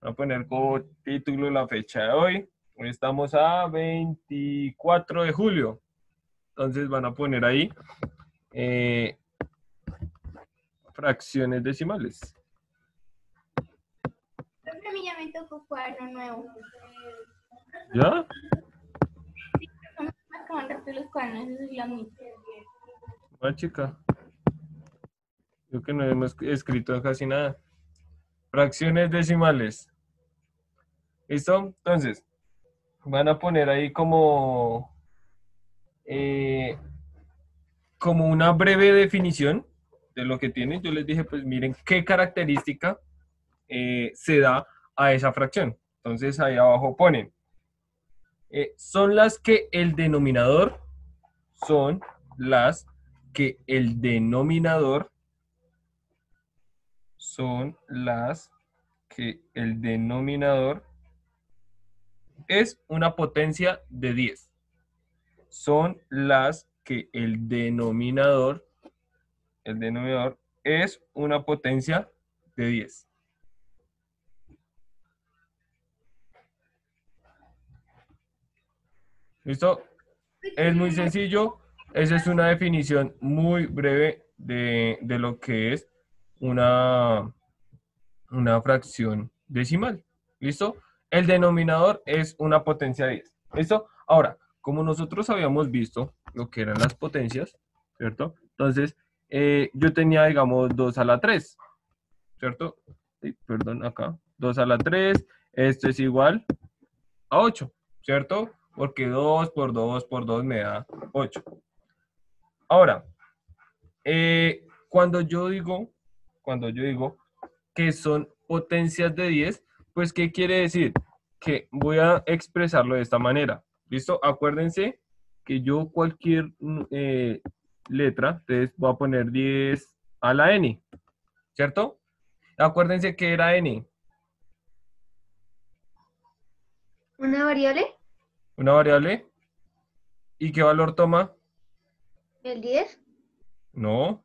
Voy a poner como título la fecha de hoy. Hoy estamos a 24 de julio. Entonces van a poner ahí eh, fracciones decimales. Creo que a mí ya me tocó cuaderno nuevo. ¿Ya? Me acaban rápido los cuadernos, eso es la mitad. Ah, chica. Yo que no hemos escrito casi nada. Fracciones decimales. ¿Listo? Entonces, van a poner ahí eh, como una breve definición de lo que tienen. Yo les dije, pues miren qué característica se da a esa fracción. Entonces ahí abajo ponen, son las que el denominador, son las que el denominador, son las que el denominador es una potencia de 10. Son las que el denominador es una potencia de 10. ¿Listo? Es muy sencillo. Esa es una definición muy breve de lo que es una fracción decimal. ¿Listo? El denominador es una potencia de 10. ¿Listo? Ahora, como nosotros habíamos visto lo que eran las potencias, ¿cierto? Entonces, yo tenía, digamos, 2 a la 3, ¿cierto? Sí, perdón, acá. 2 a la 3, esto es igual a 8, ¿cierto? Porque 2 por 2 por 2 me da 8. Ahora, cuando yo digo que son potencias de 10, pues ¿qué quiere decir? Que voy a expresarlo de esta manera. ¿Listo? Acuérdense que yo cualquier letra, entonces voy a poner 10 a la n, ¿cierto? Acuérdense que era n, ¿Una variable? una variable. ¿Y qué valor toma? ¿El 10? No,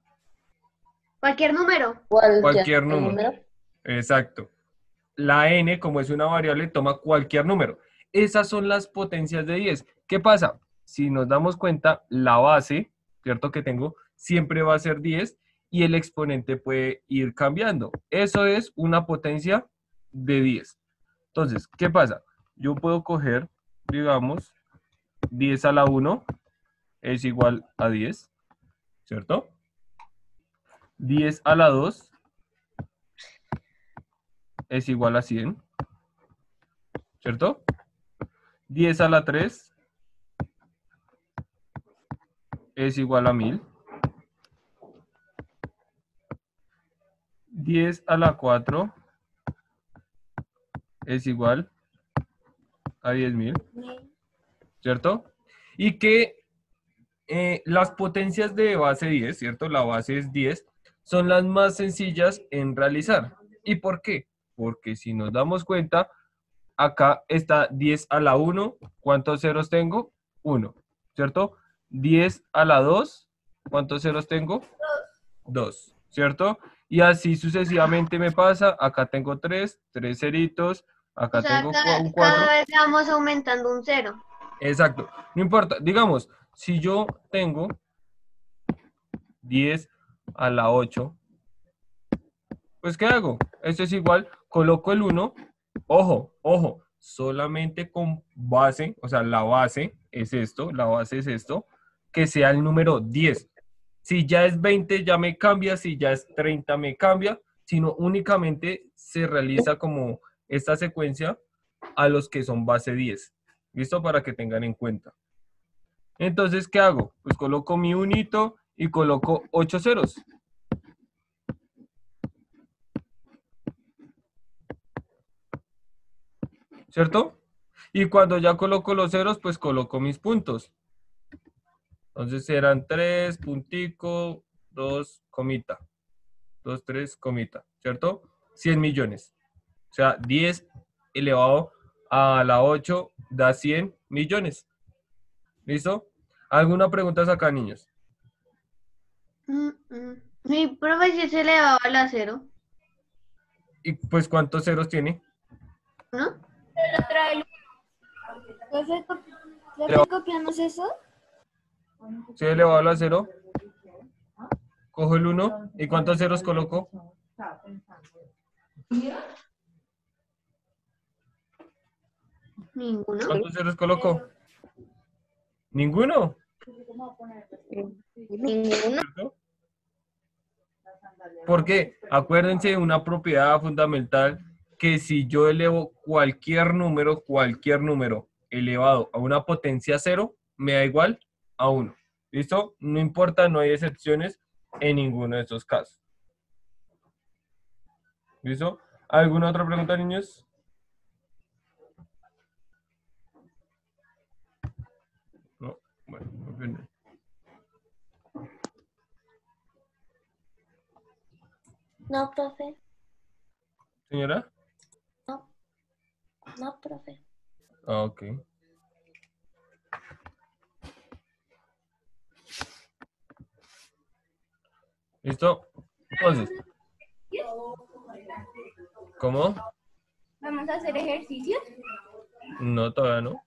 Cualquier número. cualquier número. Exacto. La n, como es una variable, toma cualquier número. Esas son las potencias de 10. ¿Qué pasa? Si nos damos cuenta, la base, ¿cierto? Que tengo, siempre va a ser 10 y el exponente puede ir cambiando. Eso es una potencia de 10. Entonces, ¿qué pasa? Yo puedo coger, digamos, 10 a la 1 es igual a 10, ¿cierto? 10 a la 2 es igual a 100, ¿cierto? 10 a la 3 es igual a 1000. 10 a la 4 es igual a 10.000, ¿cierto? Y que las potencias de base 10, ¿cierto? La base es 10, son las más sencillas en realizar. ¿Y por qué? Porque si nos damos cuenta, acá está 10 a la 1, ¿cuántos ceros tengo? 1, ¿cierto? 10 a la 2, ¿cuántos ceros tengo? 2, ¿cierto? Y así sucesivamente me pasa, acá tengo 3 ceritos, O acá sea, tengo un cada 4, vez le vamos aumentando un 0. exacto, no importa, digamos, si yo tengo 10 a la 8, pues ¿qué hago? Esto es igual, coloco el 1, ojo, solamente con base, o sea, la base es esto, que sea el número 10. Si ya es 20 ya me cambia, si ya es 30 me cambia, sino únicamente se realiza como esta secuencia a los que son base 10. ¿Listo? Para que tengan en cuenta. Entonces, ¿qué hago? Pues coloco mi unito y coloco 8 ceros. ¿Cierto? Y cuando ya coloco los ceros, pues coloco mis puntos. Entonces eran 3, puntico, 2, comita. 2, 3, comita. ¿Cierto? 100 millones. O sea, 10 elevado a la 8 da 100 millones. ¿Listo? ¿Alguna pregunta acá, niños? Mi profe sí se elevaba a la 0. ¿Y pues cuántos ceros tiene? ¿No? Pero trae el Profe, profe, ¿copiamos eso? Si elevado a la 0, cojo el 1. ¿Y cuántos ceros coloco? Ninguno. ¿Cuántos ceros coloco? Ninguno. Ninguno. ¿Cierto? Porque acuérdense de una propiedad fundamental, que si yo elevo cualquier número elevado a una potencia 0, me da igual a 1. ¿Listo? No importa, no hay excepciones en ninguno de estos casos. ¿Listo? ¿Alguna otra pregunta, niños? No. Bueno, muy bien. No, profe. ¿Señora? No, no, profe. Ah, ok. ¿Listo? Entonces, ¿cómo? Vamos a hacer ejercicios. No, todavía no.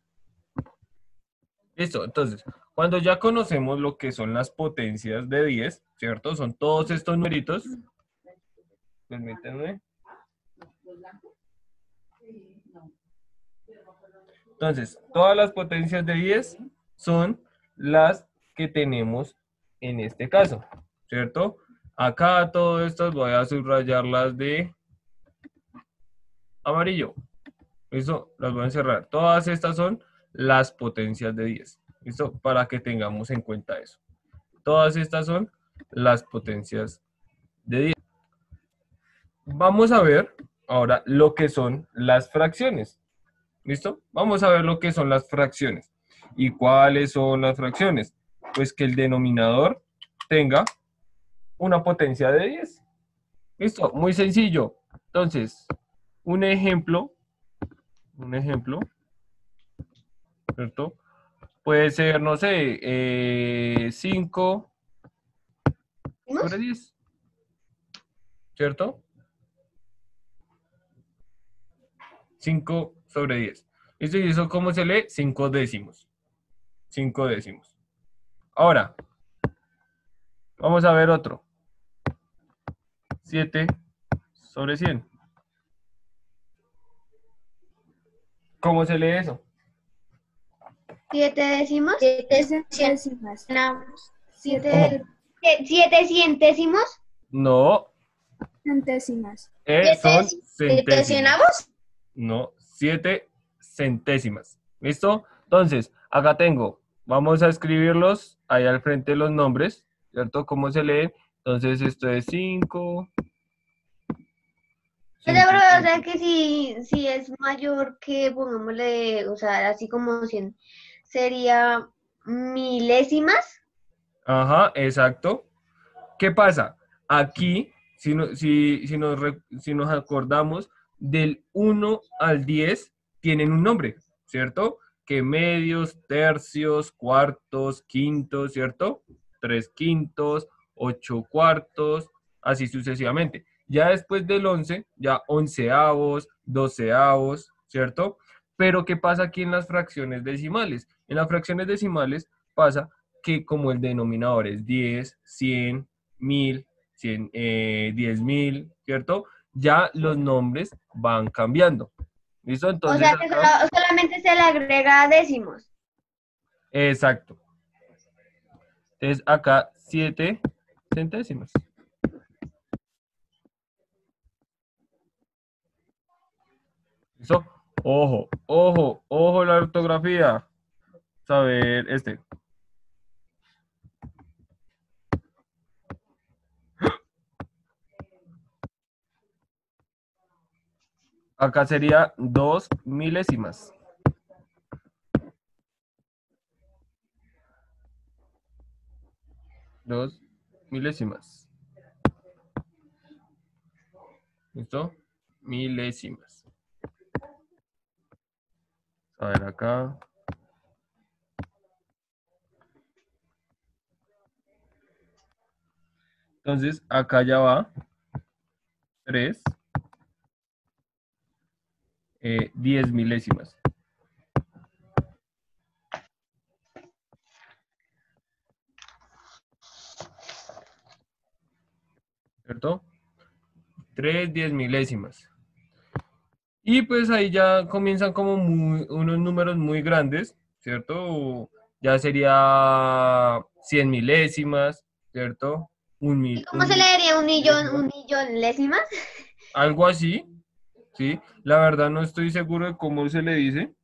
Listo, entonces, cuando ya conocemos lo que son las potencias de 10, ¿cierto? Son todos estos numeritos. Permítanme. Entonces, todas las potencias de 10 son las que tenemos en este caso, ¿cierto? Acá todo esto voy a subrayarlas de amarillo. ¿Listo? Las voy a encerrar. Todas estas son las potencias de 10. ¿Listo? Para que tengamos en cuenta eso. Todas estas son las potencias de 10. Vamos a ver ahora lo que son las fracciones. ¿Listo? Vamos a ver lo que son las fracciones. ¿Y cuáles son las fracciones? Pues que el denominador tenga una potencia de 10. ¿Listo? Muy sencillo. Entonces, un ejemplo, ¿cierto? Puede ser, no sé, 5 sobre 10, ¿cierto? 5 sobre 10. ¿Listo? ¿Y eso cómo se lee? 5 décimos. 5 décimos. Ahora, vamos a ver otro. 7 sobre 100. ¿Cómo se lee eso? 7 décimos. 7 décimas. Siete centésimos. No, Centésimas. son centésimas. ¿Centavos? No, 7 centésimas. ¿Listo? Entonces, acá tengo, vamos a escribirlos ahí al frente los nombres, ¿cierto? ¿Cómo se lee? Entonces, esto es 5. Pero, o sea que si es mayor que, pongámosle, o sea, así como 100, sería milésimas. Ajá, exacto. ¿Qué pasa? Aquí, si nos acordamos, del 1 al 10 tienen un nombre, ¿cierto? Que medios, tercios, cuartos, quintos, ¿cierto? 3 quintos, 8 cuartos, así sucesivamente. Ya después del 11, ya onceavos, doceavos, ¿cierto? Pero ¿qué pasa aquí en las fracciones decimales? En las fracciones decimales pasa que como el denominador es 10, 100, 1000, 10.000, ¿cierto? Ya los nombres van cambiando. ¿Listo? O Entonces sea que acá, solamente se le agrega décimos. exacto. Entonces acá 7 centésimas. ¿Listo? Ojo, ojo, ojo la ortografía. A ver, acá sería 2 milésimas. 2 milésimas. ¿Listo? Milésimas. A ver acá. Entonces, acá ya va 3. 10 milésimas. ¿Cierto? 3 10 milésimas. Y pues ahí ya comienzan como unos números muy grandes, ¿cierto? Ya sería 100 milésimas, ¿cierto? ¿Y cómo se leería un millón lésimas? Algo así, ¿sí? La verdad no estoy seguro de cómo se le dice,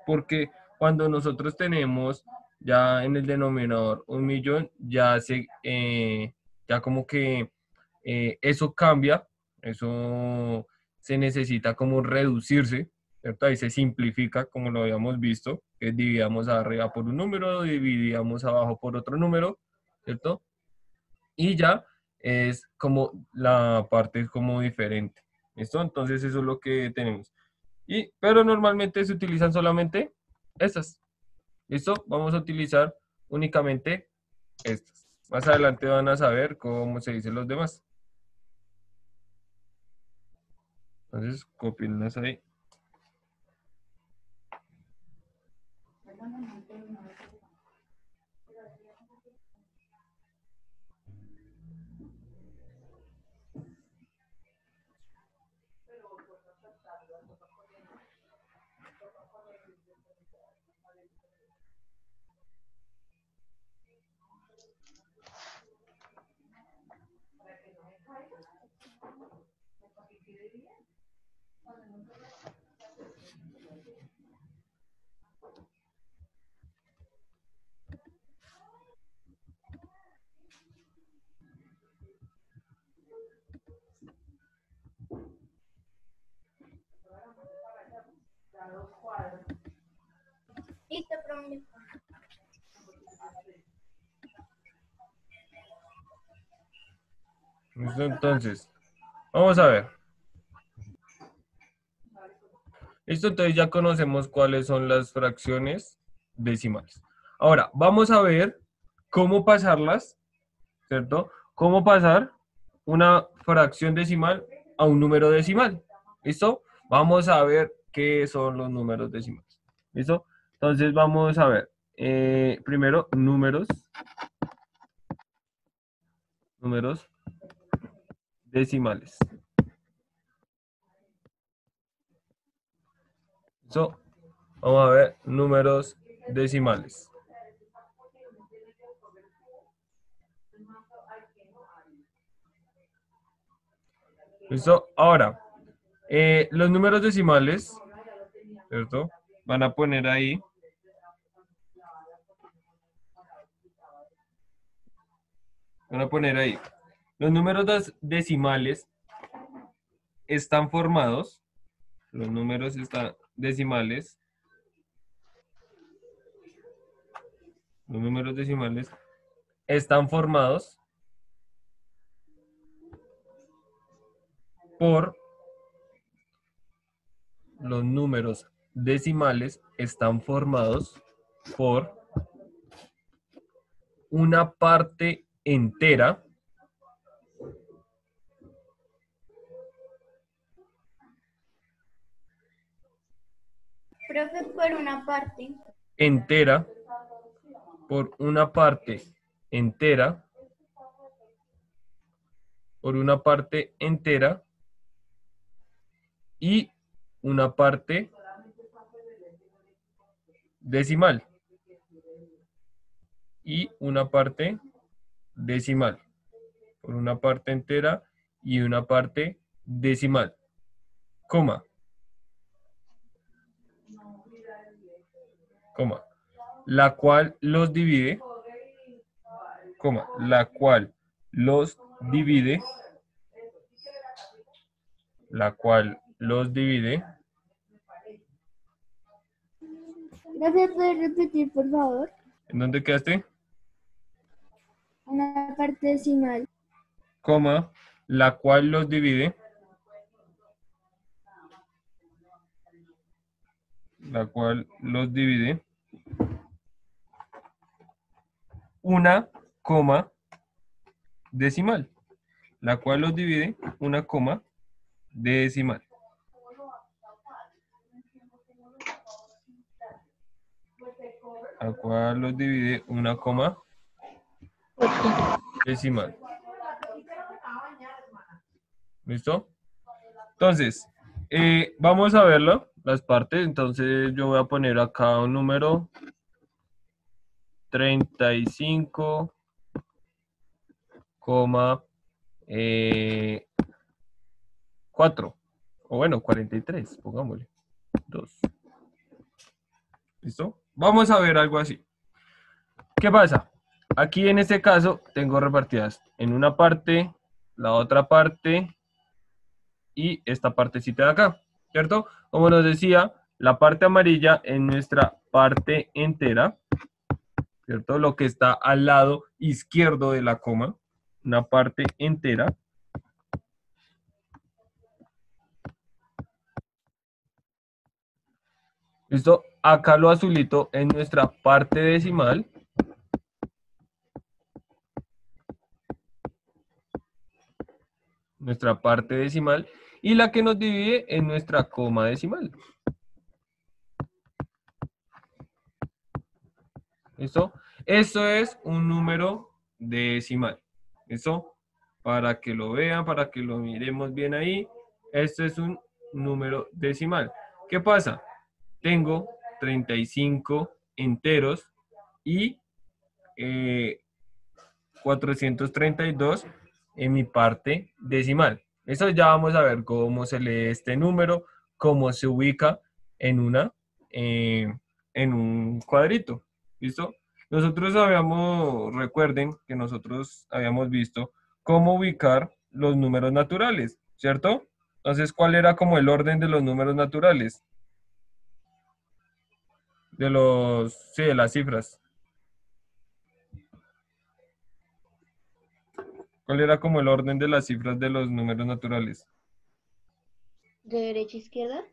porque cuando nosotros tenemos ya en el denominador 1.000.000, ya como que eso cambia, eso se necesita como reducirse, ¿cierto? Ahí se simplifica, como lo habíamos visto, que dividíamos arriba por un número, dividíamos abajo por otro número, ¿cierto? Y ya es como la parte es como diferente, ¿listo? Entonces eso es lo que tenemos. Pero normalmente se utilizan solamente estas, ¿listo? Vamos a utilizar únicamente estas. Más adelante van a saber cómo se dicen los demás. Entonces, copienlas ahí. Listo, profe. ¿Listo? Entonces, vamos a ver. Listo, entonces ya conocemos cuáles son las fracciones decimales. Ahora, vamos a ver cómo pasarlas, ¿cierto? Cómo pasar una fracción decimal a un número decimal. ¿Listo? Vamos a ver qué son los números decimales. ¿Listo? Entonces vamos a ver. Primero, números decimales. ¿Listo? Vamos a ver números decimales. ¿Listo? Ahora, los números decimales, ¿cierto? Van a poner ahí. Van a poner ahí. Los números decimales están formados. Los números decimales. Los números decimales están formados por los números decimales están formados por una parte entera Profe, por una parte. entera por una parte entera por una parte entera y una parte decimal y una parte decimal por una parte entera y una parte decimal, coma, la cual los divide, la cual los divide, Profe, ¿puede repetir, por favor? ¿En dónde quedaste? Una parte decimal. Coma, la cual los divide, una coma decimal, la cual los divide una coma decimal. ¿A cuál los divide una coma decimal? ¿Listo? Entonces, vamos a verlo, las partes. Entonces, yo voy a poner acá un número 35, 4. O bueno, 43, pongámosle. 2. ¿Listo? Vamos a ver algo así. ¿Qué pasa? Aquí en este caso tengo repartidas en una parte, la otra parte y esta partecita de acá, ¿cierto? Como nos decía, la parte amarilla es nuestra parte entera, ¿cierto? Lo que está al lado izquierdo de la coma, una parte entera. ¿Listo? Acá lo azulito es nuestra parte decimal. Nuestra parte decimal. Y la que nos divide es nuestra coma decimal. ¿Listo? Esto es un número decimal. ¿Listo? Para que lo vean, para que lo miremos bien ahí. Esto es un número decimal. ¿Qué pasa? Tengo 35 enteros y 432 en mi parte decimal. Eso ya vamos a ver cómo se lee este número, cómo se ubica en en un cuadrito. ¿Listo? Nosotros recuerden que nosotros habíamos visto cómo ubicar los números naturales, ¿cierto? Entonces, ¿cuál era como el orden de los números naturales? Sí, de las cifras. ¿Cuál era como el orden de las cifras de los números naturales? ¿De derecha a izquierda?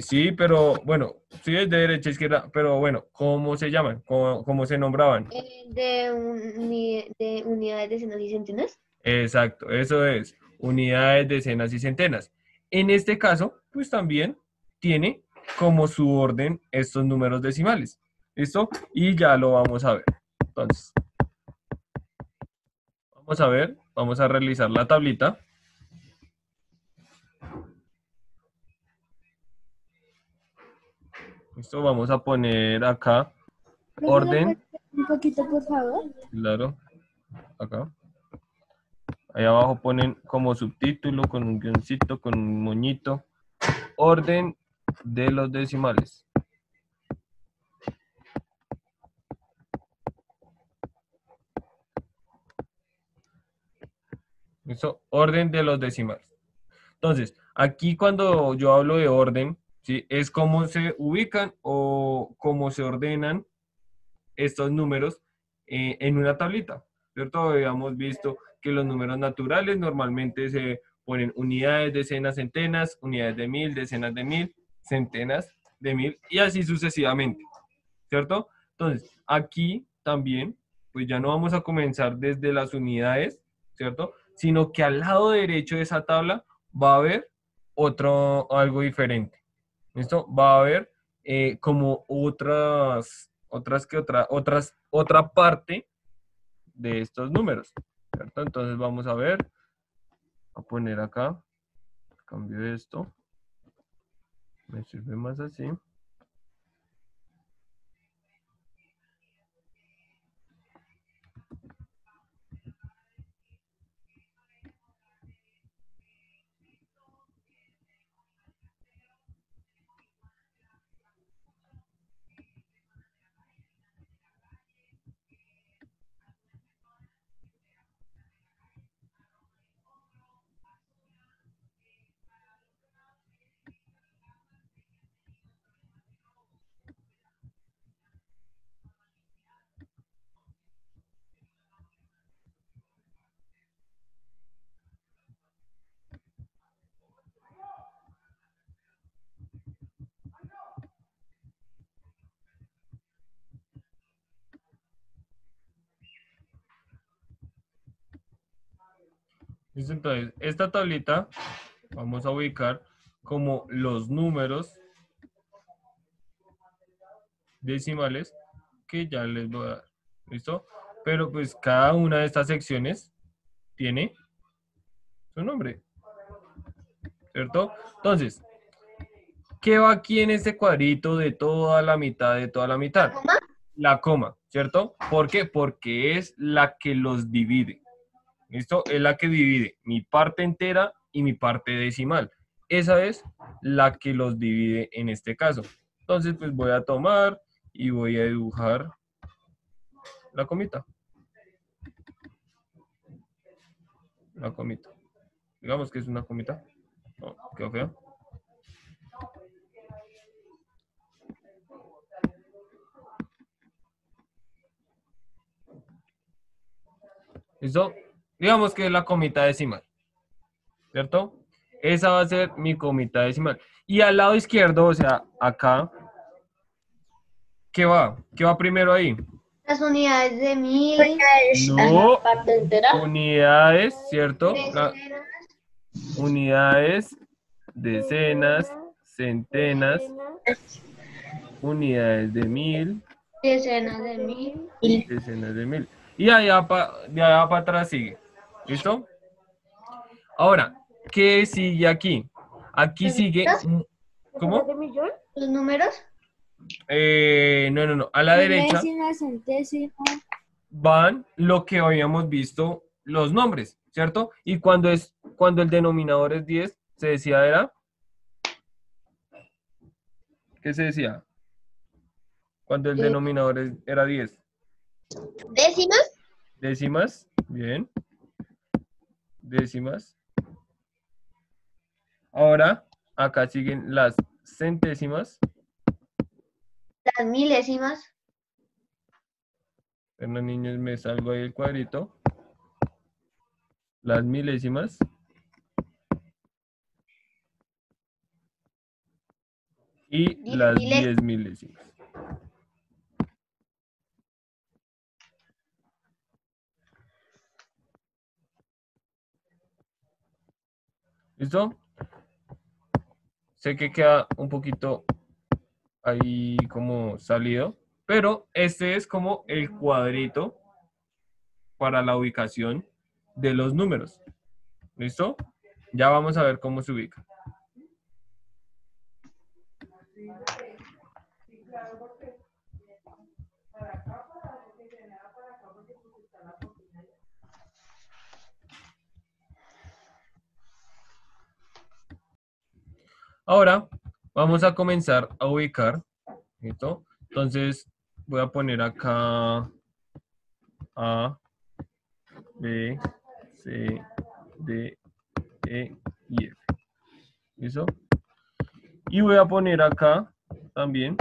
Sí, pero bueno, sí es de derecha a izquierda, pero bueno, ¿cómo se llaman? ¿Cómo se nombraban? De unidades, decenas y centenas. Exacto, eso es, unidades, decenas y centenas. En este caso, pues también tiene como su orden estos números decimales. ¿Listo? Y ya lo vamos a ver. Entonces, vamos a realizar la tablita. Listo, vamos a poner acá orden. Un poquito, por favor. Claro, acá. Ahí abajo ponen como subtítulo, con un guioncito, con un moñito. Orden de los decimales. ¿Listo? Orden de los decimales. Entonces, aquí cuando yo hablo de orden, ¿sí? Es cómo se ubican o cómo se ordenan estos números en una tablita, ¿cierto? Habíamos visto que los números naturales normalmente se ponen unidades, decenas, centenas, unidades de mil, decenas de mil, centenas de mil y así sucesivamente, ¿cierto? Entonces, aquí también, pues ya no vamos a comenzar desde las unidades, ¿cierto? Sino que al lado derecho de esa tabla va a haber algo diferente. ¿Listo? Va a haber como otra parte de estos números, ¿cierto? Entonces vamos a ver, a poner acá, cambio esto, me sirve más así. ¿Listo? Entonces, esta tablita vamos a ubicar como los números decimales que ya les voy a dar. ¿Listo? Pero pues cada una de estas secciones tiene su nombre. ¿Cierto? Entonces, ¿qué va aquí en este cuadrito de toda la mitad, de toda la mitad? ¿Coma? La coma, ¿cierto? ¿Por qué? Porque es la que los divide. ¿Listo? Es la que divide mi parte entera y mi parte decimal. Esa es la que los divide en este caso. Entonces, pues voy a tomar y voy a dibujar la comita. La comita. Digamos que es una comita. No, quedó fea. ¿Listo? Digamos que es la comita decimal. ¿Cierto? Esa va a ser mi comita decimal. Y al lado izquierdo, o sea, acá, ¿qué va? ¿Qué va primero ahí? Las unidades de 1000, No, Parte entera. unidades, ¿cierto? decenas, Unidades, decenas, centenas, unidades de 1000, decenas de 1000. decenas de 1000. Y de allá para atrás sigue. ¿Listo? Ahora, ¿qué sigue aquí? Aquí sigue. ¿Cómo? ¿Los números? No. A la derecha Milésima, centésima. van lo que habíamos visto, los nombres, ¿cierto? Y cuando el denominador es 10, se decía era. ¿Qué se decía? Cuando el denominador era 10. ¿Décimas? Décimas, bien. Décimas. Ahora, acá siguen las centésimas. Las milésimas. Bueno, niños, me salgo ahí el cuadrito. Las milésimas. Y las 10 milésimas. ¿Listo? Sé que queda un poquito ahí como salido, pero este es como el cuadrito para la ubicación de los números. ¿Listo? Ya vamos a ver cómo se ubica. Ahora vamos a comenzar a ubicar. ¿Listo? Entonces voy a poner acá A, B, C, D, E y F. ¿Listo? Y voy a poner acá también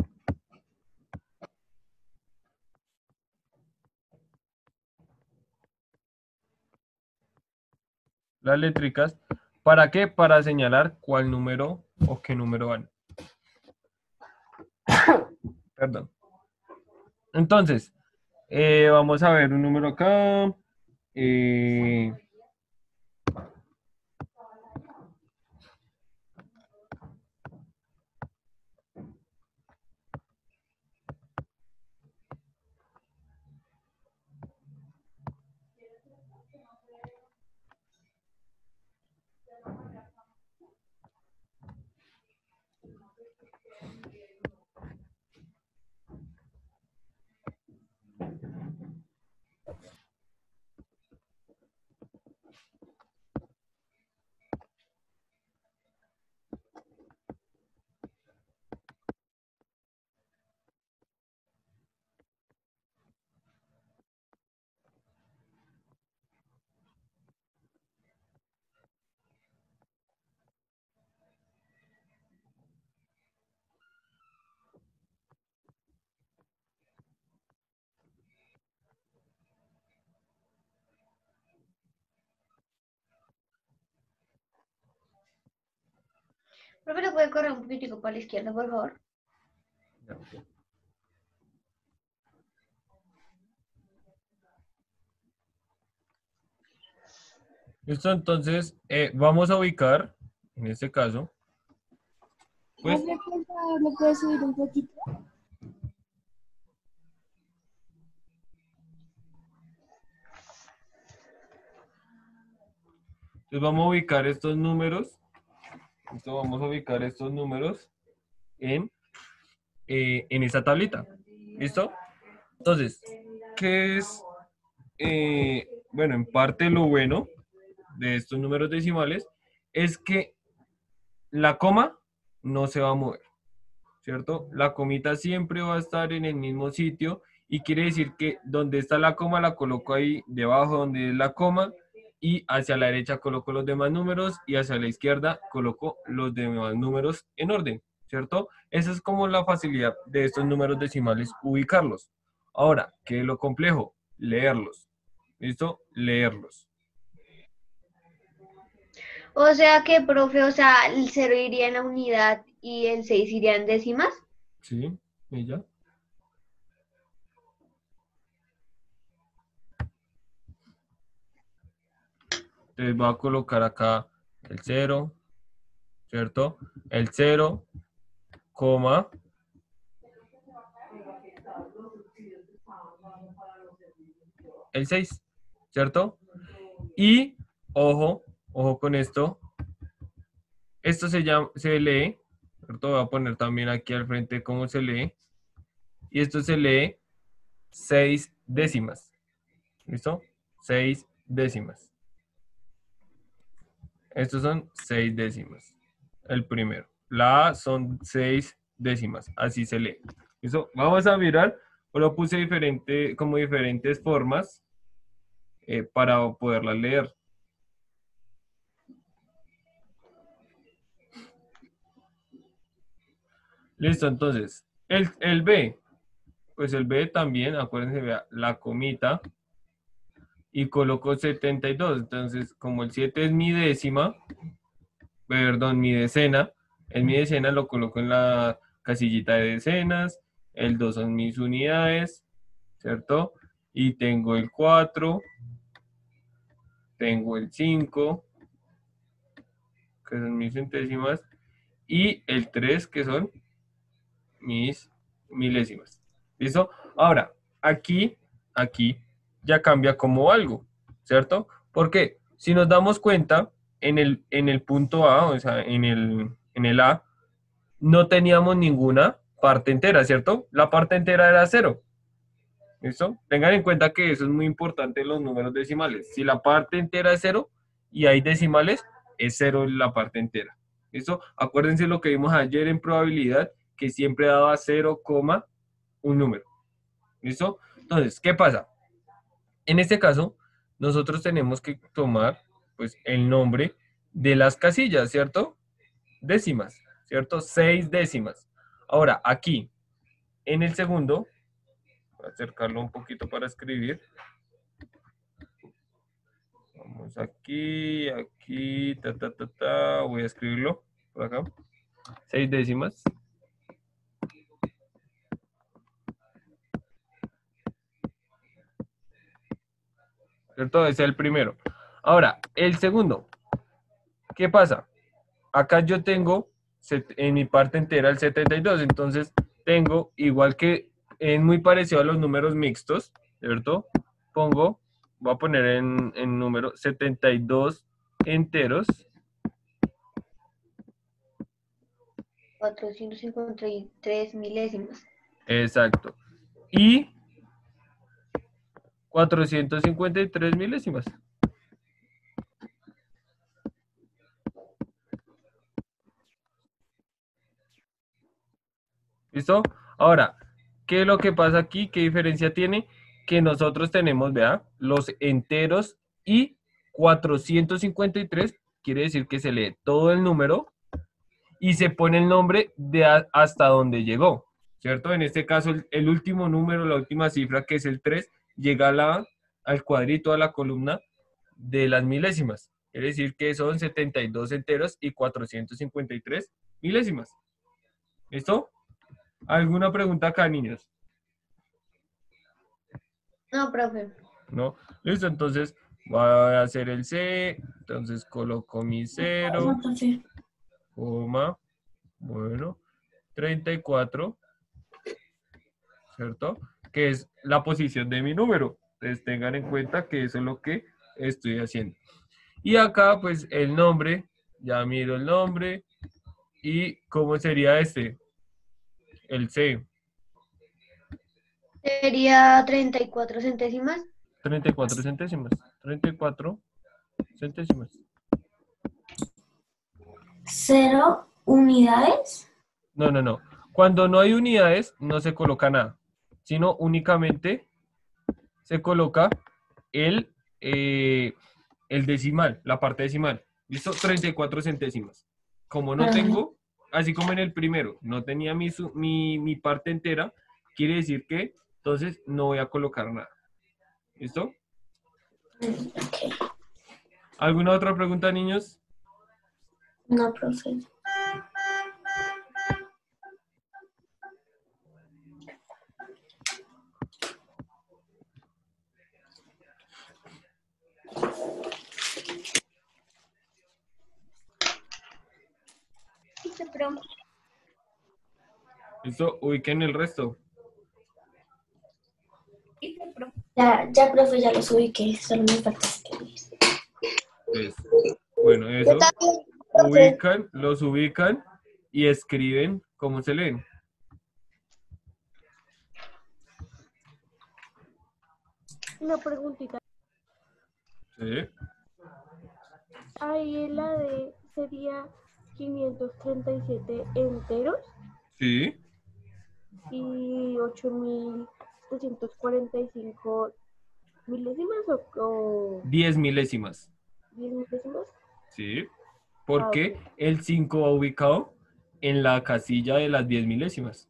las letricas. ¿Para qué? Para señalar cuál número o qué número van. Perdón. Entonces, vamos a ver un número acá. Profe, ¿lo puede correr un poquitico para la izquierda, por favor? Listo, entonces vamos a ubicar, en este caso, pues Profe, por favor, ¿lo puedes subir un poquito? Entonces vamos a ubicar estos números. Vamos a ubicar estos números en esa tablita. ¿Listo? Entonces, ¿qué es? Bueno, en parte lo bueno de estos números decimales es que la coma no se va a mover, ¿cierto? La comita siempre va a estar en el mismo sitio y quiere decir que donde está la coma la coloco ahí debajo donde es la coma y hacia la derecha coloco los demás números y hacia la izquierda coloco los demás números en orden, ¿cierto? Esa es como la facilidad de estos números decimales, ubicarlos. Ahora, ¿qué es lo complejo? Leerlos. ¿Listo? Leerlos. O sea que, profe, o sea, el 0 iría en la unidad y el 6 iría en décimas. ¿Sí? ¿Y ya? Entonces voy a colocar acá el 0, ¿cierto? El 0, coma, el 6, ¿cierto? Y, ojo con esto, esto se lee, ¿cierto? Voy a poner también aquí al frente cómo se lee, y esto se lee 6 décimas, ¿listo? 6 décimas. Estos son 6 décimas, el primero. La A son 6 décimas, así se lee. ¿Listo? Vamos a mirar, lo puse como diferentes formas para poderlas leer. Listo, entonces, el B, pues el B también, acuérdense, vea, la comita, y coloco 72, entonces, como el 7 es mi décima, perdón, mi decena, en mi decena lo coloco en la casillita de decenas, el 2 son mis unidades, ¿cierto? Y tengo el 4, tengo el 5, que son mis centésimas, y el 3, que son mis milésimas. ¿Listo? Ahora, aquí ya cambia como algo, ¿cierto? Porque si nos damos cuenta, en el punto A, o sea, en el A, no teníamos ninguna parte entera, ¿cierto? La parte entera era 0. ¿Listo? Tengan en cuenta que eso es muy importante en los números decimales. Si la parte entera es 0 y hay decimales, es 0 en la parte entera. ¿Listo? Acuérdense lo que vimos ayer en probabilidad, que siempre daba 0, un número. ¿Listo? Entonces, ¿qué pasa? En este caso, nosotros tenemos que tomar pues, el nombre de las casillas, ¿cierto? Décimas, ¿cierto? 6 décimas. Ahora, aquí, en el segundo, voy a acercarlo un poquito para escribir. Vamos aquí, voy a escribirlo por acá. 6 décimas. ¿Cierto? Ese es el primero. Ahora, el segundo. ¿Qué pasa? Acá yo tengo en mi parte entera el 72, entonces tengo, igual que es muy parecido a los números mixtos, ¿cierto? Voy a poner en número 72 enteros. 453 milésimas. Exacto. Y 453 milésimas. ¿Listo? Ahora, ¿qué es lo que pasa aquí? ¿Qué diferencia tiene? Que nosotros tenemos, vea, los enteros y 453 quiere decir que se lee todo el número y se pone el nombre de hasta donde llegó, ¿cierto? En este caso, el último número, la última cifra, que es el 3, llega al cuadrito, a la columna de las milésimas. Quiere decir que son 72 enteros y 453 milésimas. ¿Listo? ¿Alguna pregunta acá, niños? No, profe. ¿No? Listo, entonces voy a hacer el C, entonces coloco mi 0, coma, bueno, 34, ¿cierto? Que es la posición de mi número. Entonces tengan en cuenta que eso es lo que estoy haciendo. Y acá, pues, el nombre, ya miro el nombre. ¿Y cómo sería este? El C, Sería 34 centésimas. 34 centésimas. 34 centésimas. 0 unidades. No, no, no. Cuando no hay unidades, no se coloca nada, sino únicamente se coloca el, eh, el decimal, la parte decimal. ¿Listo? 34 centésimas. Como no tengo, así como en el primero, no tenía mi parte entera, quiere decir que entonces no voy a colocar nada. ¿Listo? Ok. ¿Alguna otra pregunta, niños? No, profe. Listo, profe. ¿Listo? Ubiquen el resto. Listo, profe. Ya, profe, ya los ubiqué. Solo me falta escribir. Pues, bueno, Yo eso. también, profe. Los ubican y escriben cómo se leen. Una preguntita. ¿Sí? Ahí en la D sería 537 enteros ¿Sí? y 8.745 milésimas o 10 milésimas. 10 milésimas. ¿Sí? Ah, Porque ok. el 5 va ubicado en la casilla de las 10 milésimas.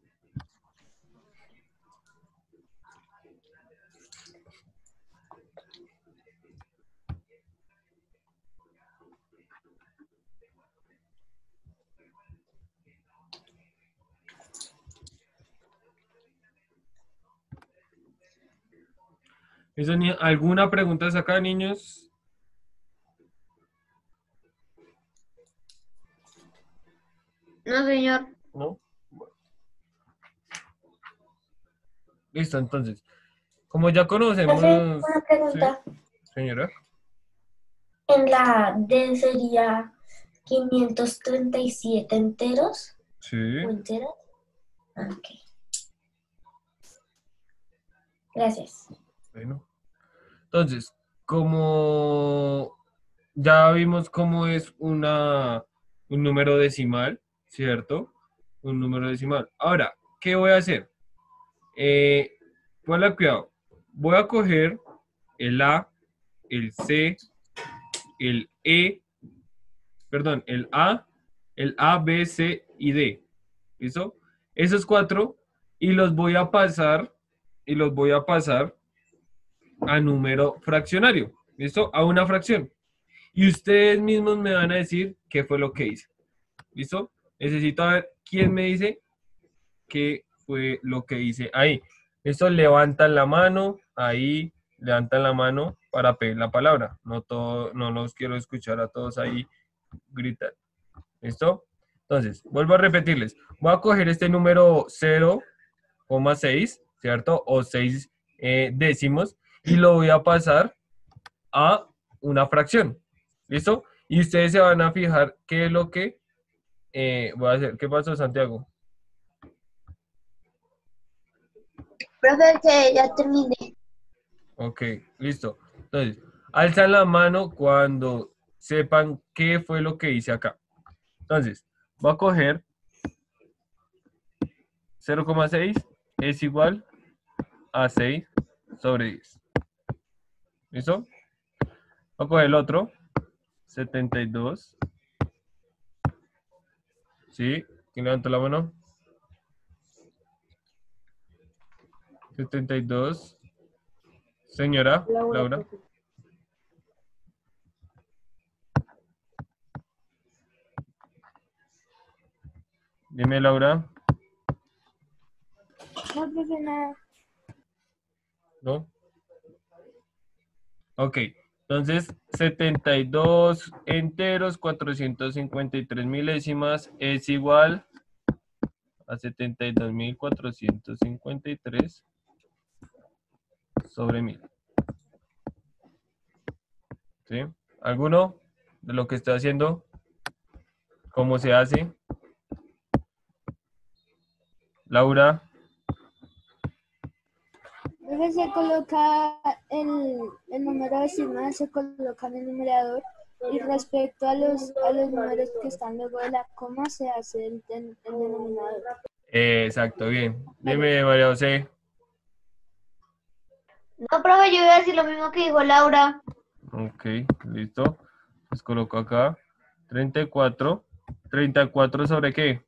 ¿Alguna pregunta acá, niños? No, señor. ¿No? Listo, entonces. Como ya conocemos... Profe, una ¿Sí? pregunta. Señora. En la D sería 537 enteros Sí. o enteras. Ah, ok. Gracias. Bueno. Entonces, como ya vimos cómo es un número decimal, ¿cierto? Un número decimal. Ahora, ¿qué voy a hacer? Ponle cuidado. Voy a coger el A, el C, el E, perdón, el A, B, C y D. ¿Listo? Esos cuatro y los voy a pasar a número fraccionario. ¿Listo? A una fracción. Y ustedes mismos me van a decir qué fue lo que hice. ¿Listo? Necesito ver quién me dice qué fue lo que hice ahí. Listo, levantan la mano, ahí, levantan la mano para pedir la palabra. No los quiero escuchar a todos ahí gritar. ¿Listo? Entonces, vuelvo a repetirles. Voy a coger este número 0,6, ¿cierto? O 6 décimos y lo voy a pasar a una fracción. ¿Listo? Y ustedes se van a fijar qué es lo que voy a hacer. ¿Qué pasó, Santiago? Profe, que ya terminé. Ok, listo. Entonces, alzan la mano cuando sepan qué fue lo que hice acá. Entonces, voy a coger 0,6 es igual a 6 sobre 10. ¿Listo? Voy a coger el otro, 72. ¿Sí? ¿Quién levantó la mano? 72. Señora Laura. profe. Dime, Laura. No, profe, nada. ¿No? Ok. Entonces, 72 enteros, 453 milésimas es igual a 72.453 sobre 1000. ¿Sí? ¿Alguno? de lo que estoy haciendo, cómo se hace. Laura, Luego se coloca el número decimal, se coloca en el numerador y respecto a los números que están luego de la coma se hace el denominador. exacto, bien. Dime, María José. No, profe, yo iba a decir lo mismo que dijo Laura. Ok, listo. Pues coloco acá 34. ¿34 sobre qué?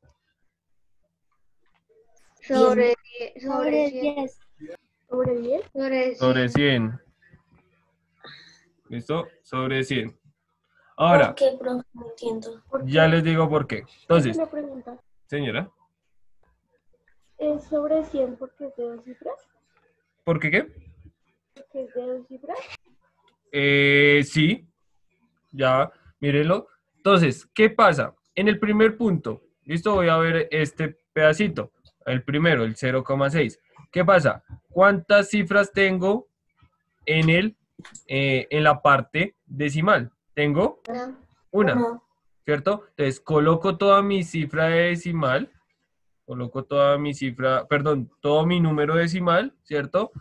Sobre Sobre 100. 10. Sobre 10. Sobre 100. ¿Listo? Sobre 100. ¿Por Ahora, qué, profe? No entiendo. ya les digo por qué. Entonces, Una pregunta. señora, ¿Es sobre 100 porque es de 2 cifras? ¿por qué qué? ¿Porque es de 2 cifras? Sí, ya, mírenlo. Entonces, ¿qué pasa? En el primer punto, listo, voy a ver este pedacito, el primero, el 0,6. ¿Qué pasa? ¿Cuántas cifras tengo en la parte decimal? Tengo una, No. ¿cierto? Entonces, coloco toda mi cifra de decimal, coloco toda mi cifra, perdón, todo mi número decimal, ¿cierto?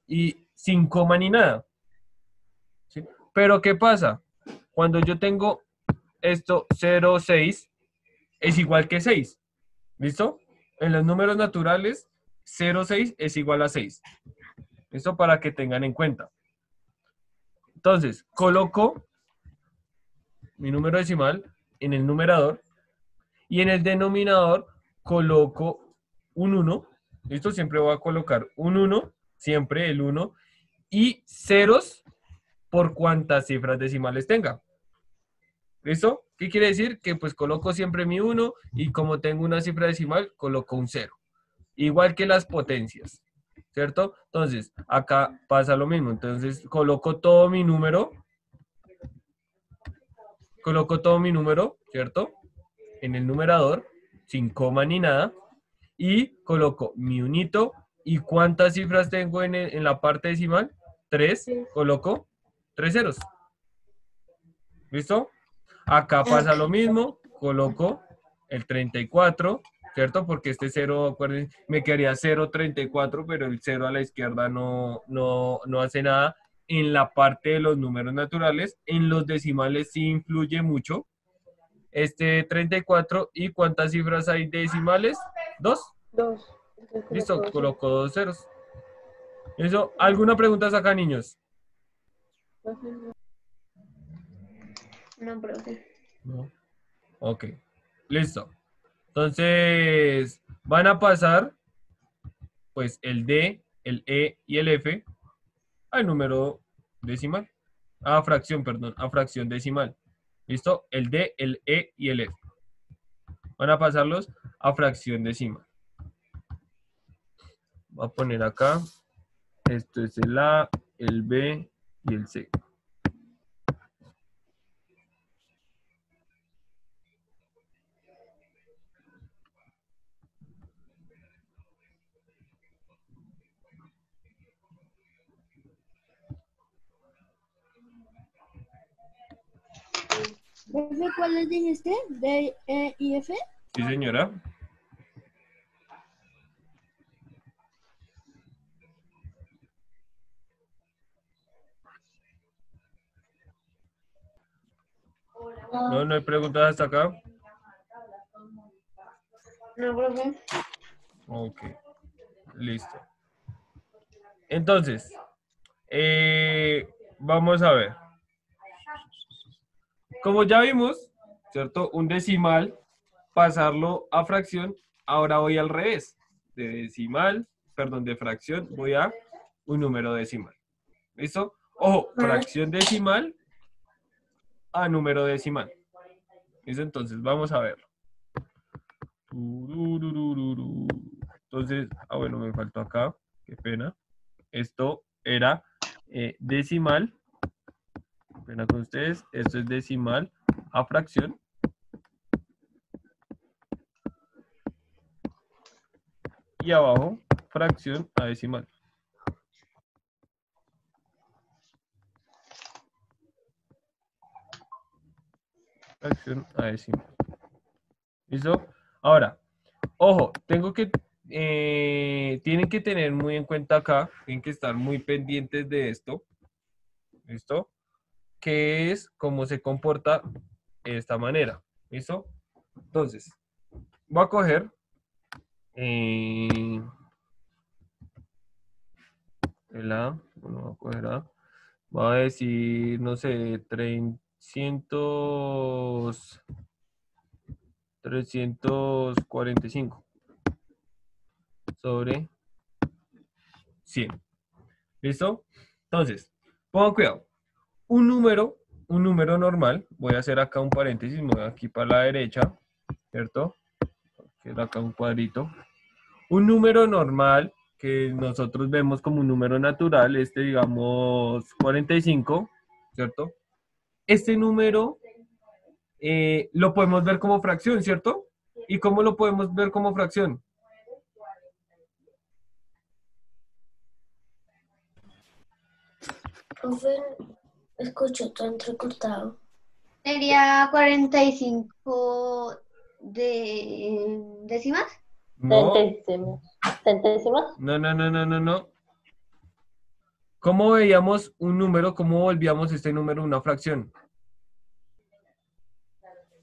Y sin coma ni nada. ¿Sí? Pero ¿qué pasa? Cuando yo tengo esto 0,6 es igual que 6. ¿Listo? En los números naturales, 0,6 es igual a 6. Esto para que tengan en cuenta. Entonces, coloco mi número decimal en el numerador y en el denominador coloco un 1. ¿Listo? Siempre voy a colocar un 1, siempre el 1, y ceros por cuantas cifras decimales tenga. ¿Listo? ¿Qué quiere decir? Que pues coloco siempre mi 1 y como tengo una cifra decimal, coloco un 0. Igual que las potencias, ¿cierto? Entonces, acá pasa lo mismo. Entonces, coloco todo mi número, ¿cierto? En el numerador, sin coma ni nada, y coloco mi unito. ¿Y cuántas cifras tengo en la parte decimal? 3. Coloco 3 ceros. ¿Listo? Acá pasa lo mismo, coloco el 34, ¿cierto? Porque este 0, acuérdense, me quedaría 0,34, pero el 0 a la izquierda no hace nada. En la parte de los números naturales, en los decimales sí influye mucho. Este 34, ¿y cuántas cifras hay decimales? 2. 2. Listo, coloco 2 ceros. Eso, ¿alguna pregunta acá, niños? No, profe. No. Ok, listo. Entonces, van a pasar, pues, el D, el E y el F al número decimal. A fracción, perdón, a fracción decimal. ¿Listo? El D, el E y el F. Van a pasarlos a fracción decimal. Voy a poner acá. Esto es el A, el B y el C. ¿Profe, cuáles dijiste? ¿D, E y F? Sí, señora. No hay preguntas hasta acá. No, profe. Ok, listo. Entonces, vamos a ver. Como ya vimos, ¿cierto? Un decimal, pasarlo a fracción, ahora voy al revés. De decimal, perdón, de fracción, voy a un número decimal. ¿Listo? Ojo, fracción decimal a número decimal. ¿Listo? Entonces, vamos a verlo. Entonces, bueno, me faltó acá, qué pena. Esto era decimal, pena con ustedes, esto es decimal a fracción. Y abajo, fracción a decimal. fracción a décimas. ¿Listo? Ahora, ojo, tienen que tener muy en cuenta acá, tienen que estar muy pendientes de esto. ¿Listo? Que es cómo se comporta de esta manera. ¿Listo? Entonces, voy a coger el A, bueno, voy a coger A, voy a decir, no sé, 345 sobre 100. ¿Listo? Entonces, pongan cuidado. Un número normal, voy a hacer acá un paréntesis, me voy aquí para la derecha, ¿cierto? Quiero acá un cuadrito. Un número normal que nosotros vemos como un número natural, digamos 45, ¿cierto? Este número lo podemos ver como fracción, ¿cierto? ¿Y cómo lo podemos ver como fracción? Profe, escucho todo entrecortado. Sería 45 de décimas. No, Centésimos. ¿Centésimos? no. ¿Cómo veíamos un número? ¿Cómo volvíamos este número una fracción?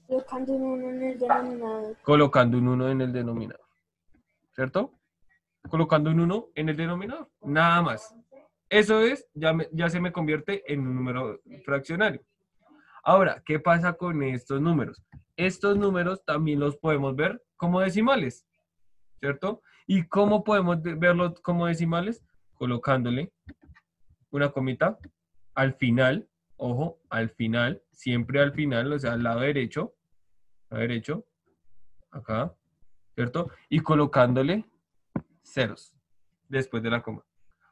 Colocando un 1 en el denominador. Colocando un 1 en el denominador, ¿cierto? Colocando un 1 en el denominador, nada más. Eso es, ya se me convierte en un número fraccionario. Ahora, ¿qué pasa con estos números? Estos números también los podemos ver como decimales, ¿cierto? ¿Y cómo podemos verlos como decimales? Colocándole una comita al final, ojo, al final, siempre al final, o sea, al lado derecho, acá, ¿cierto? Y colocándole ceros después de la coma.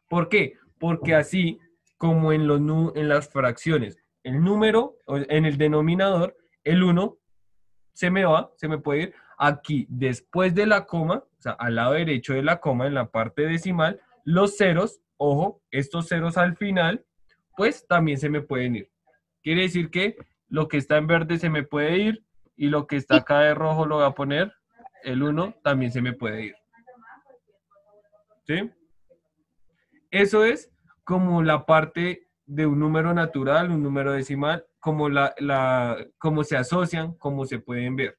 ¿Por qué? Porque así como en las fracciones, el número, en el denominador, el 1 se me puede ir aquí después de la coma, o sea, al lado derecho de la coma, en la parte decimal, los ceros, ojo, estos ceros al final, pues también se me pueden ir. Quiere decir que lo que está en verde se me puede ir y lo que está acá de rojo lo voy a poner, el 1 también se me puede ir. ¿Sí? Eso es como la parte de un número natural, un número decimal, como cómo se asocian, cómo se pueden ver.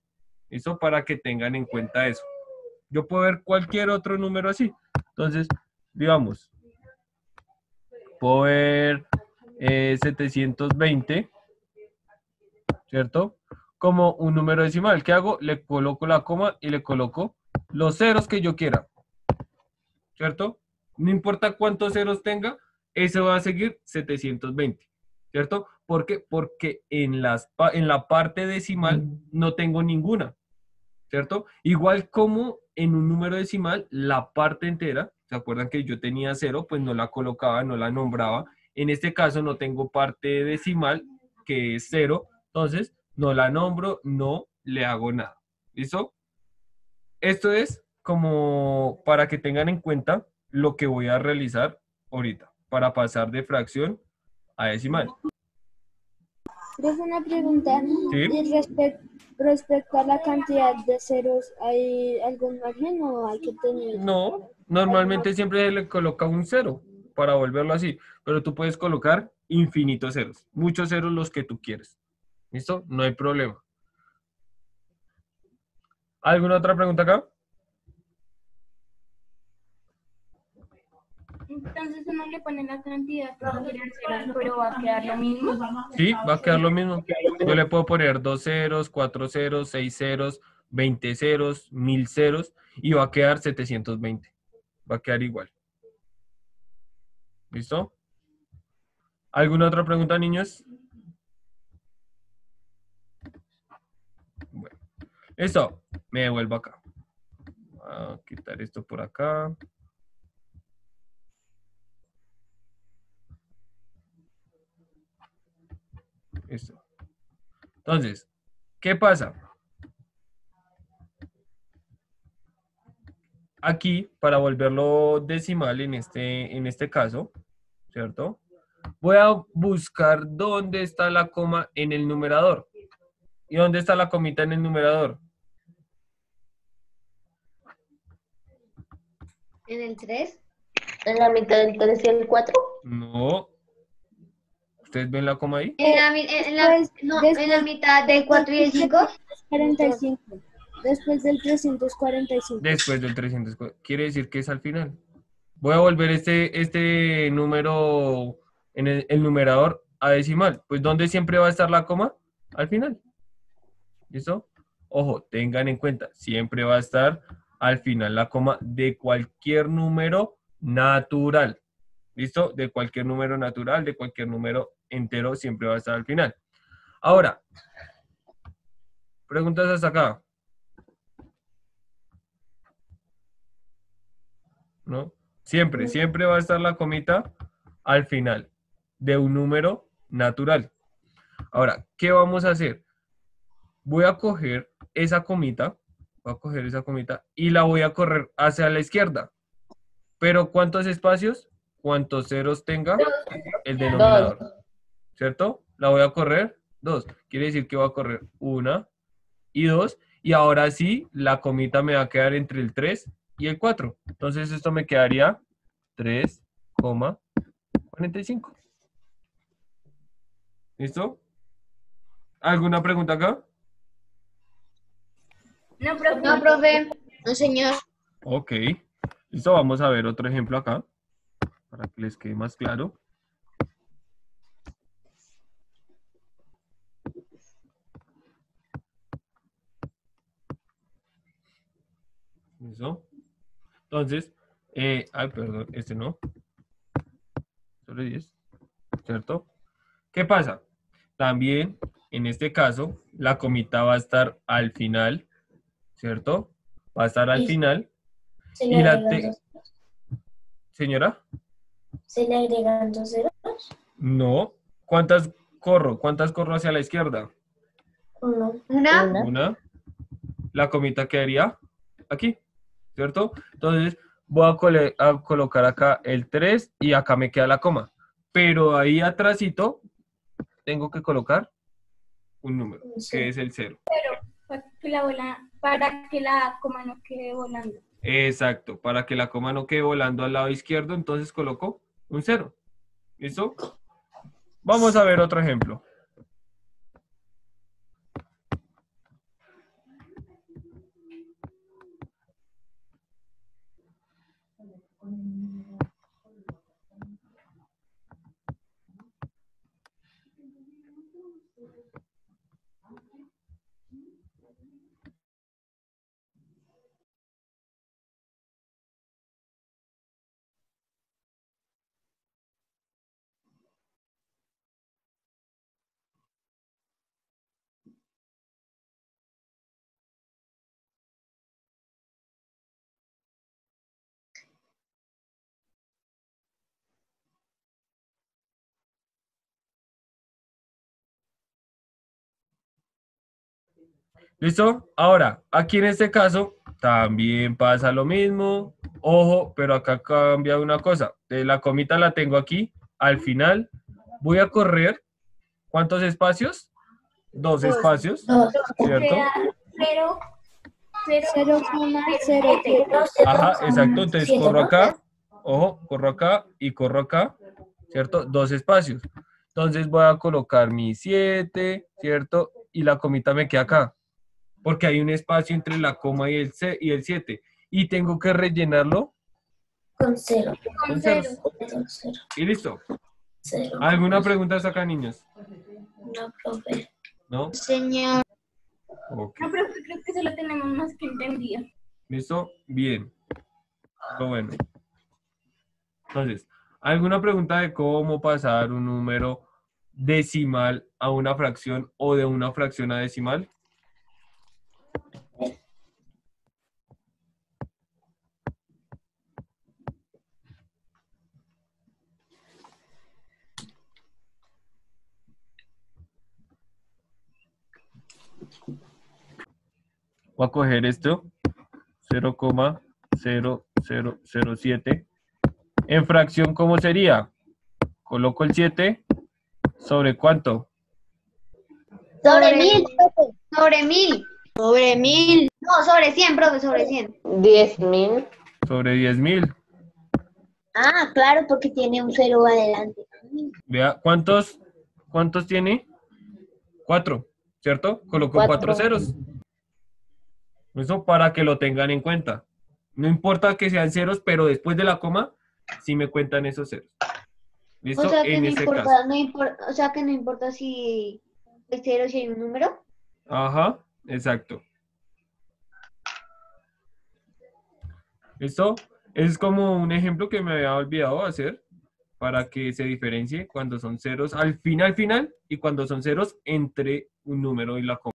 Eso para que tengan en cuenta eso. Yo puedo ver cualquier otro número así. Entonces, digamos, puedo ver 720, ¿cierto? Como un número decimal. ¿Qué hago? Le coloco la coma y le coloco los ceros que yo quiera, ¿cierto? No importa cuántos ceros tenga, eso va a seguir 720, ¿cierto? ¿Por qué? Porque en la parte decimal no tengo ninguna, ¿cierto? Igual como en un número decimal, la parte entera, ¿se acuerdan que yo tenía 0? Pues no la colocaba, no la nombraba. En este caso no tengo parte decimal, que es 0, entonces no la nombro, no le hago nada. ¿Listo? Esto es como para que tengan en cuenta lo que voy a realizar ahorita, para pasar de fracción a decimal. Profe, una pregunta. ¿Sí? Y respecto a la cantidad de ceros, ¿hay algún margen o hay que tener? No, normalmente siempre le coloca un 0 para volverlo así, pero tú puedes colocar infinitos ceros, muchos ceros los que tú quieres. ¿Listo? No hay problema. ¿Alguna otra pregunta acá? Entonces uno le pone la cantidad que quiere hacer, pero va a quedar lo mismo. Sí, va a quedar lo mismo. Yo le puedo poner 2 ceros, 4 ceros, 6 ceros, 20 ceros, 1000 ceros y va a quedar 720. Va a quedar igual. ¿Listo? ¿Alguna otra pregunta, niños? Bueno, listo. Me devuelvo acá. Voy a quitar esto por acá. Listo. Entonces, ¿qué pasa? Aquí, para volverlo decimal en este caso, ¿cierto? Voy a buscar dónde está la coma en el numerador. ¿Y dónde está la comita en el numerador? En el 3. En la mitad del 3 y el 4. No. ¿Ustedes ven la coma ahí? En la mitad del 4 y el 5. 45. Después del 345. Después del 300. Quiere decir que es al final. Voy a volver este número en el numerador a decimal. Pues ¿dónde siempre va a estar la coma? Al final. ¿Listo? Ojo, tengan en cuenta, siempre va a estar al final la coma de cualquier número natural. ¿Listo? De cualquier número natural, de cualquier número entero, siempre va a estar al final. Ahora, preguntas hasta acá. ¿No? Siempre va a estar la comita al final de un número natural. Ahora, ¿qué vamos a hacer? Voy a coger esa comita, y la voy a correr hacia la izquierda. Pero ¿cuántos espacios? ¿Cuántos ceros tenga el denominador? ¿Cierto? La voy a correr 2. Quiere decir que voy a correr 1 y 2. Y ahora sí, la comita me va a quedar entre el 3 y el 4. Entonces esto me quedaría 3,45. ¿Listo? ¿Alguna pregunta acá? No, profe. No, profe. No, señor. Ok. Listo, vamos a ver otro ejemplo acá, para que les quede más claro. ¿Listo? Entonces, perdón, este no. Solo 10, ¿cierto? ¿Qué pasa? También, en este caso, la comita va a estar al final, ¿cierto? Va a estar al final. ¿Se Y le la agregan Señora, ¿Se le agregan 2 ceros? no. ¿Cuántas corro? ¿Cuántas corro hacia la izquierda? 1. Una. Una. La comita quedaría aquí, ¿cierto? Entonces, voy a colocar acá el 3 y acá me queda la coma. Pero ahí atrásito tengo que colocar un número, que es el 0. Para que la coma no quede volando. Exacto, para que la coma no quede volando al lado izquierdo, entonces coloco un 0. ¿Listo? Vamos a ver otro ejemplo. ¿Listo? Ahora, aquí en este caso también pasa lo mismo. Ojo, pero acá cambia una cosa. La comita la tengo aquí. Al final voy a correr. ¿Cuántos espacios? 2 espacios, 2. ¿cierto? Queda 0, 0,07. Ajá, exacto. Entonces corro acá. Ojo, corro acá y corro acá. ¿Cierto? 2 espacios. Entonces voy a colocar mi 7, ¿cierto? Y la comita me queda acá. Porque hay un espacio entre la coma y el 7. Y tengo que rellenarlo Con 0. con ceros. 0. Y listo. 0. ¿Alguna pregunta hasta acá, niños? No, profe. ¿No? Señor. Ok. No, profe, creo que eso lo tenemos más que entendido. ¿Listo? Bien. Lo bueno. Entonces, ¿alguna pregunta de cómo pasar un número decimal a una fracción o de una fracción a decimal? Voy a coger esto, 0,0007. En fracción, ¿cómo sería? Coloco el 7 sobre ¿cuánto? Sobre 1000, profe. Sobre 1000. Sobre 1000. No, sobre 100, profe, sobre 100. 10.000. Sobre 10.000. Ah, claro, porque tiene un 0 adelante. Vea, ¿cuántos tiene? 4, ¿cierto? Colocó 4 4. ceros. Eso para que lo tengan en cuenta. No importa que sean ceros, pero después de la coma, sí me cuentan esos ceros. ¿Listo? O sea que En no ese importa, caso. o sea que no importa si hay cero, si hay un número. Ajá, exacto. ¿Listo? Es como un ejemplo que me había olvidado hacer para que se diferencie cuando son ceros al final y cuando son ceros entre un número y la coma.